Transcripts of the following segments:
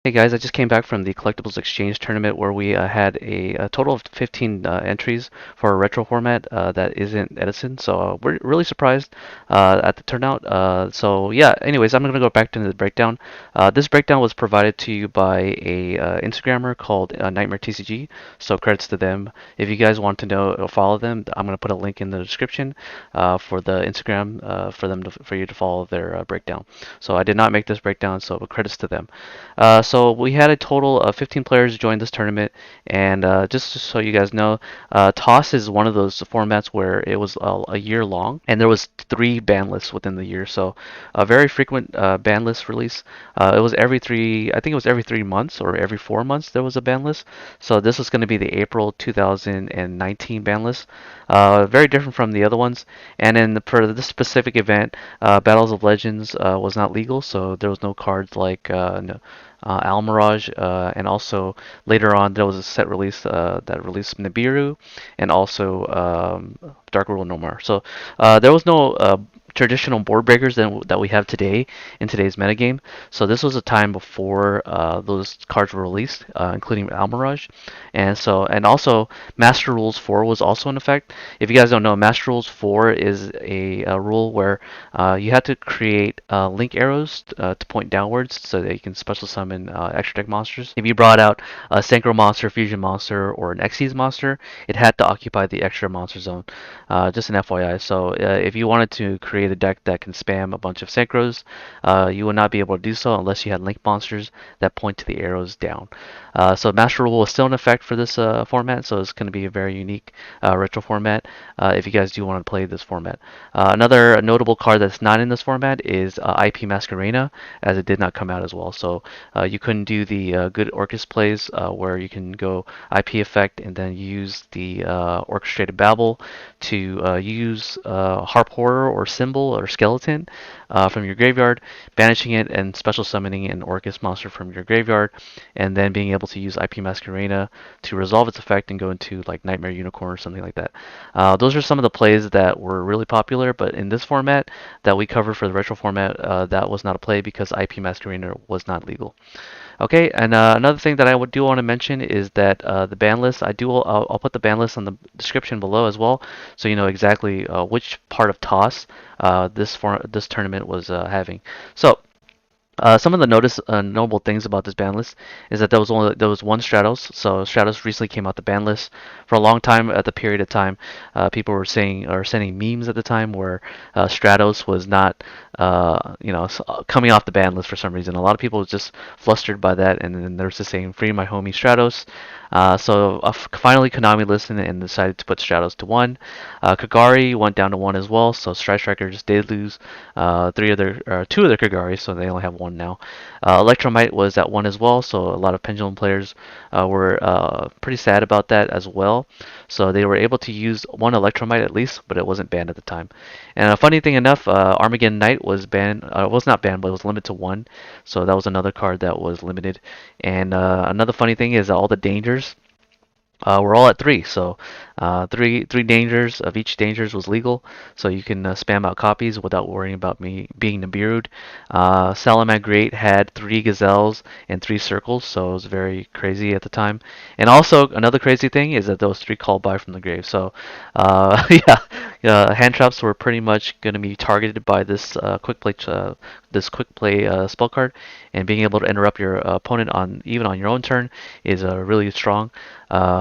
Hey guys, I just came back from the Collectibles Exchange tournament where we had a total of 15 entries for a retro format that isn't Edison. So we're really surprised at the turnout. So yeah, anyways, I'm going to go back to the breakdown. This breakdown was provided to you by a Instagrammer called Nightmare TCG. So credits to them. If you guys want to know or follow them, I'm going to put a link in the description for the Instagram for you to follow their breakdown. So I did not make this breakdown, so credits to them. So we had a total of 15 players join this tournament, and just so you guys know, Toss is one of those formats where it was a year long, and there was 3 ban lists within the year. So a very frequent ban list release. It was I think it was every 3 months or every 4 months there was a ban list. So this was going to be the April 2019 ban list. Very different from the other ones. And then for this specific event, Battles of Legends was not legal, so there was no cards like Almirage, and also later on there was a set release that released Nibiru and also Dark World No More. So there was no traditional board breakers that we have today in today's metagame. So this was a time before those cards were released, including Almirage, and also Master Rules 4 was also in effect. If you guys don't know, Master Rules 4 is a rule where you have to create link arrows to point downwards so that you can special summon extra deck monsters. If you brought out a Synchro monster, Fusion monster, or an Xyz monster, it had to occupy the extra monster zone. Just an FYI. So if you wanted to create a deck that can spam a bunch of Synchros, you would not be able to do so unless you had link monsters that point to the arrows down. So Master Rule is still in effect for this format, so it's going to be a very unique retro format if you guys do want to play this format. Another notable card that's not in this format is IP Masquerena, as it did not come out as well. So you couldn't do the good Orcus plays where you can go IP effect and then use the orchestrated babble to use Harp Horror or Symbol or Skeleton from your graveyard, banishing it and special summoning an Orcus monster from your graveyard, and then being able to use IP Masquerena to resolve its effect and go into like Nightmare Unicorn or something like that. Those are some of the plays that were really popular, but in this format that we covered for the retro format, that was not a play because IP Masquerena was not legal. Okay, and another thing that I would do want to mention is that the ban list. I'll put the ban list on the description below as well, so you know exactly which part of toss this tournament was having. So some of the notable things about this ban list is that there was one Stratos. So Stratos recently came out the ban list. For a long time, at the period of time, people were saying or sending memes at the time where Stratos was not, coming off the ban list for some reason. A lot of people were just flustered by that, and then there's just saying "Free my homie Stratos." Finally, Konami listened and decided to put Stratos to 1. Kagari went down to 1 as well, so Strike Strikers did lose 2 of their Kagari, so they only have 1 now. Electromite was at 1 as well, so a lot of Pendulum players were pretty sad about that as well. So they were able to use 1 Electromite at least, but it wasn't banned at the time. And a funny thing enough, Armageddon Knight was banned. Was not banned, but it was limited to 1. So that was another card that was limited. And another funny thing is all the dangers we're all at 3, so three dangers of each dangers was legal, so you can spam out copies without worrying about me being Nibiru'd. Salaman Great had 3 gazelles and 3 circles, so it was very crazy at the time. And also another crazy thing is that those 3 called by from the grave. So yeah, hand traps were pretty much going to be targeted by this quick play spell card, and being able to interrupt your opponent on even on your own turn is really strong.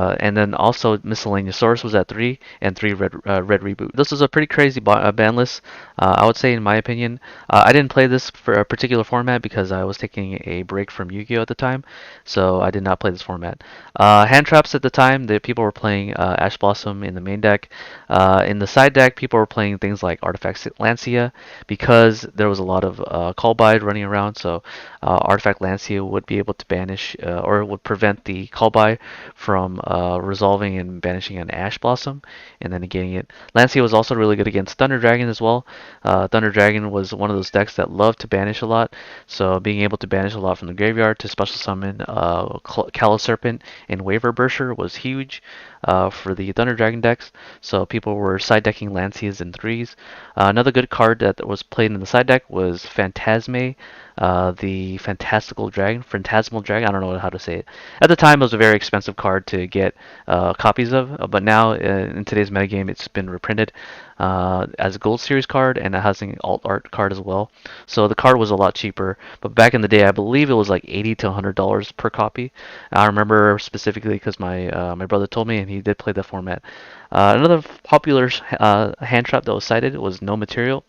And then also Miscellaneous Source was at 3 and 3 red reboot. This was a pretty crazy ban list, I would say in my opinion. I didn't play this for a particular format because I was taking a break from Yu-Gi-Oh at the time, so I did not play this format. Hand traps at the time, the people were playing Ash Blossom in the main deck. In the side deck, people were playing things like Artifact Lancia because there was a lot of call by running around. So Artifact Lancia would be able to banish or would prevent the call by from resolving and banishing an Ash Blossom and then negating it. Lancia was also really good against Thunder Dragon as well. Thunder Dragon was one of those decks that loved to banish a lot, so being able to banish a lot from the graveyard to special summon Callous Serpent and Waver Bursher was huge for the Thunder Dragon decks, so people were side decking Lancias in 3s. Another good card that was played in the side deck was Phantasme. the Phantasmal Dragon. I don't know how to say it. At the time, it was a very expensive card to get copies of, but now in today's metagame, it's been reprinted as a Gold Series card, and it has an alt art card as well. So the card was a lot cheaper. But back in the day, I believe it was like $80 to $100 per copy. I remember specifically because my brother told me, and he did play the format. Another popular hand trap that was cited was No Material.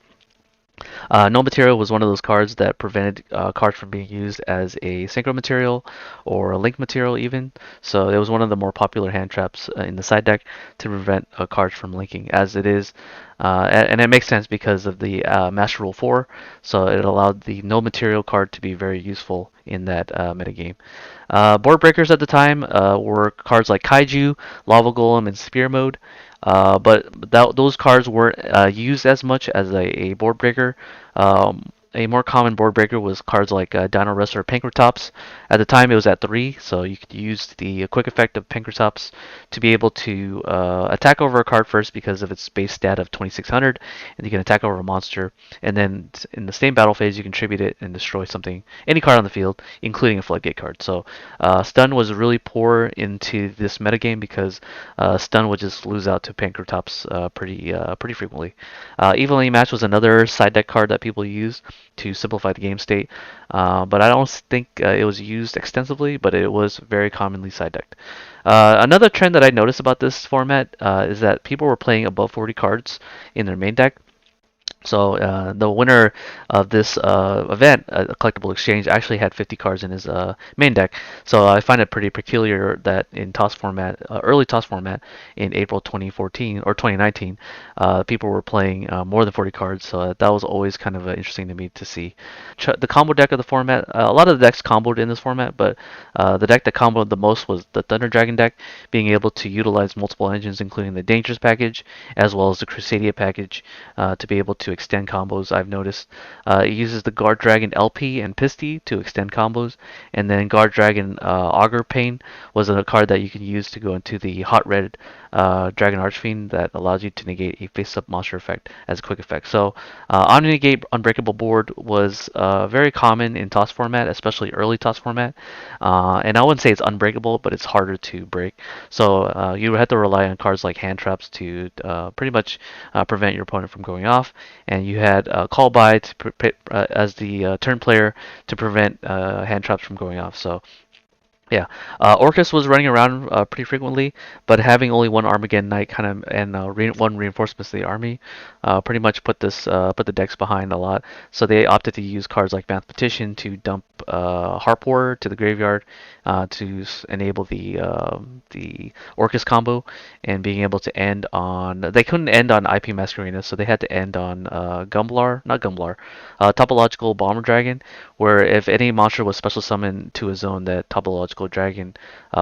No Material was one of those cards that prevented cards from being used as a synchro material or a link material even. So it was one of the more popular hand traps in the side deck to prevent cards from linking, as it is. And it makes sense because of the Master Rule 4, so it allowed the No Material card to be very useful in that metagame. Board breakers at the time were cards like Kaiju, Lava Golem, and Spear Mode. But those cards weren't used as much as a board breaker. A more common board breaker was cards like Dino Wrestler or Pankratops. At the time, it was at 3, so you could use the quick effect of Pankratops to be able to attack over a card first because of its base stat of 2600, and you can attack over a monster, and then in the same battle phase, you can tribute it and destroy something, any card on the field, including a Floodgate card. So Stun was really poor into this metagame because Stun would just lose out to Pankratops pretty frequently. Evenly Match was another side deck card that people use to simplify the game state, but I don't think it was used extensively, but it was very commonly side decked. Another trend that I noticed about this format is that people were playing above 40 cards in their main deck. So the winner of this event, a collectible exchange, actually had 50 cards in his main deck. So I find it pretty peculiar that in TOS format, early TOS format, in April 2014 or 2019, people were playing more than 40 cards. So that was always kind of interesting to me to see. The combo deck of the format, a lot of the decks comboed in this format, but the deck that comboed the most was the Thunder Dragon deck, being able to utilize multiple engines, including the Dangerous package as well as the Crusadia package, to be able to extend combos. I've noticed it uses the Guard Dragon LP and Pisty to extend combos, and then Guard Dragon Augur Pain was a card that you can use to go into the Hot Red Dragon Archfiend that allows you to negate a face-up monster effect as a quick effect. So Omni-Negate Unbreakable board was very common in TOS format, especially early TOS format, and I wouldn't say it's unbreakable, but it's harder to break. So you have to rely on cards like hand traps to pretty much prevent your opponent from going off, and you had call by as the turn player to prevent hand traps from going off. So yeah, Orcus was running around pretty frequently, but having only one Armageddon Knight kind of and one reinforcements to the army pretty much put the decks behind a lot. So they opted to use cards like Mathematician to dump Harp Warrior to the graveyard to enable the Orcus combo and being able to end on. They couldn't end on IP Masquerena, so they had to end on Gumblar, not Gumblar, Topological Bomber Dragon, where if any monster was special summoned to a zone that Topological Dragon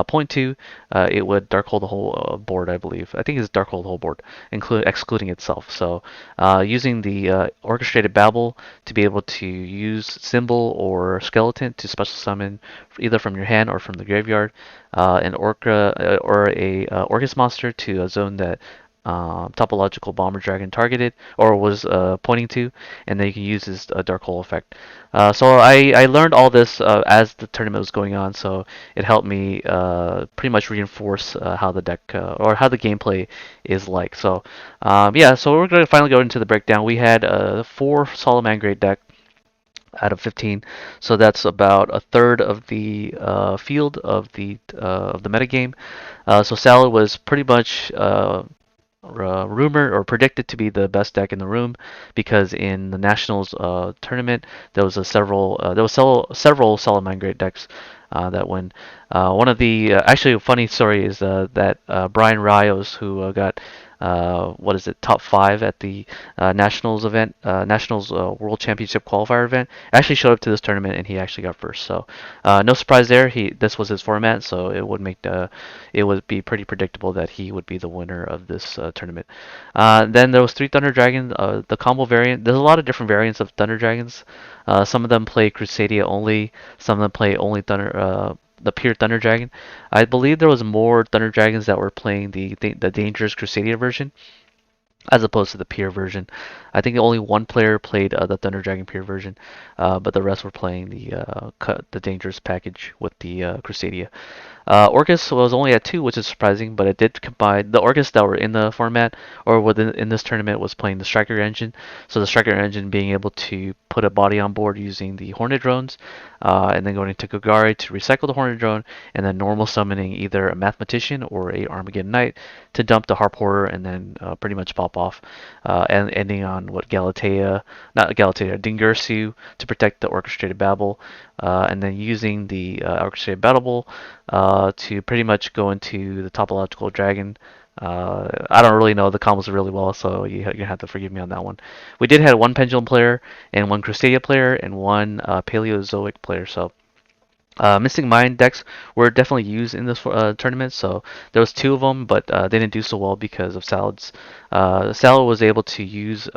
point to, it would Darkhold the whole board, I believe. I think it's Darkhold the whole board, excluding itself. So using the Orchestrated Babel to be able to use Symbol or Skeleton to special summon either from your hand or from the graveyard, an Orca or a Orcus monster to a zone that Topological Bomber Dragon targeted or was pointing to, and then you can use this Dark Hole effect. So I learned all this as the tournament was going on, so it helped me pretty much reinforce how the deck or how the gameplay is like. So yeah, so we're going to finally go into the breakdown. We had 4 Solomon Grade deck out of 15, so that's about a third of the field of the metagame. So Salad was pretty much rumored or predicted to be the best deck in the room because in the Nationals tournament there was several Solomon Great decks that win. One of the actually a funny story is that Brian Rios, who got what is it, top 5 at the Nationals event, Nationals World Championship qualifier event, actually showed up to this tournament and he actually got first. So no surprise there. This was his format, so it would be pretty predictable that he would be the winner of this tournament. Then there was 3 Thunder Dragons, the combo variant. There's a lot of different variants of Thunder Dragons. Some of them play Crusadia only. Some of them play only the pure Thunder Dragon. I believe there was more Thunder Dragons that were playing the Dangerous Crusadia version. as opposed to the peer version. I think only one player played the Thunder Dragon peer version, but the rest were playing the dangerous package with the Crusadia. Orcus was only at two, which is surprising, but it did combine the Orcus that were in the format or within in this tournament was playing the Striker engine. So the Striker engine being able to put a body on board using the Hornet drones, and then going into Kogari to recycle the Hornet drone, and then normal summoning either a Mathematician or a Armageddon Knight to dump the Harp Horror and then pretty much pop off, and ending on what Galatea, not Galatea, Dingirsu to protect the Orchestrated Babel, and then using the Orchestrated Babel to pretty much go into the topological dragon. I don't really know the combos really well, so you have to forgive me on that one. We did have one pendulum player and one Crusadia player and one Paleozoic player, so Mystic Mind decks were definitely used in this tournament, so there was two of them, but they didn't do so well because of Salad's. Salad was able to use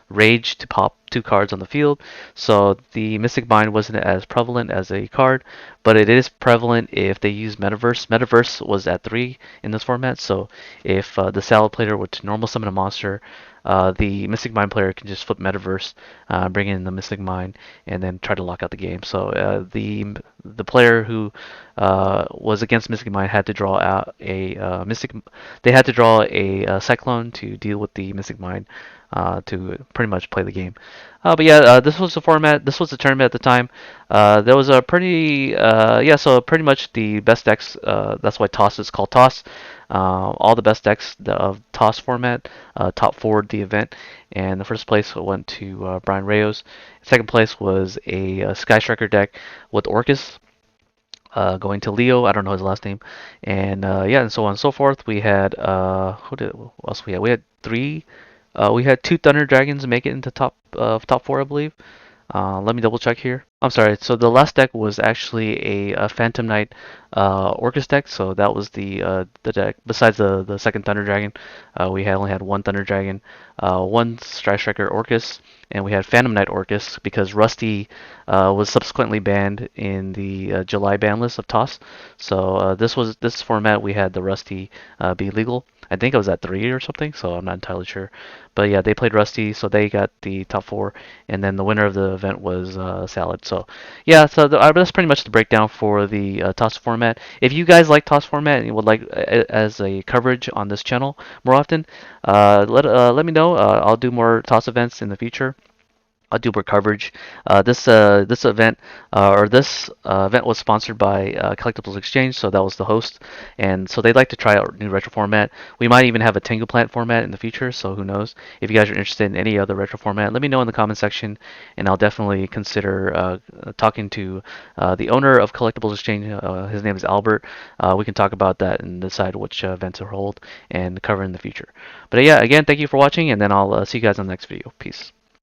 Rage to pop two cards on the field, so the Mystic Mind wasn't as prevalent as a card, but it is prevalent if they use Metaverse. Metaverse was at three in this format, so if the Salad player were to normal summon a monster, the Mystic Mind player can just flip Metaverse, bring in the Mystic Mind, and then try to lock out the game. So the player who was against Mystic Mind had to draw out a Mystic. They had to draw a Cyclone to deal with the Mystic Mind to pretty much play the game. But yeah, this was the format. This was the tournament at the time. There was a pretty yeah. So pretty much the best decks. That's why Toss is called Toss. All the best decks of Toss format top forward the event, and the first place went to Brian Rayos. Second place was a Sky Striker deck with Orcus going to Leo. I don't know his last name, and yeah, and so on and so forth. We had what else we had? We had three. We had two Thunder Dragons make it into top four, I believe. Let me double check here. I'm sorry. So the last deck was actually a Phantom Knight Orcus deck. So that was the deck. Besides the second Thunder Dragon, we had only had one Thunder Dragon, one Strike Striker Orcus, and we had Phantom Knight Orcus because Rusty was subsequently banned in the July ban list of Toss. So this format we had the Rusty be legal. I think it was at three or something, so I'm not entirely sure. But yeah, they played Rusty, so they got the top four, and then the winner of the event was Salad. So yeah, so that's pretty much the breakdown for the toss format. If you guys like toss format and you would like as a coverage on this channel more often, let me know. I'll do more toss events in the future. I'll do more coverage. This event event was sponsored by Collectibles Exchange, so that was the host, and so they'd like to try out new retro format. We might even have a Tengu Plant format in the future, so who knows? If you guys are interested in any other retro format, let me know in the comment section, and I'll definitely consider talking to the owner of Collectibles Exchange. His name is Albert. We can talk about that and decide which event to hold and cover in the future. But yeah, again, thank you for watching, and then I'll see you guys on the next video. Peace.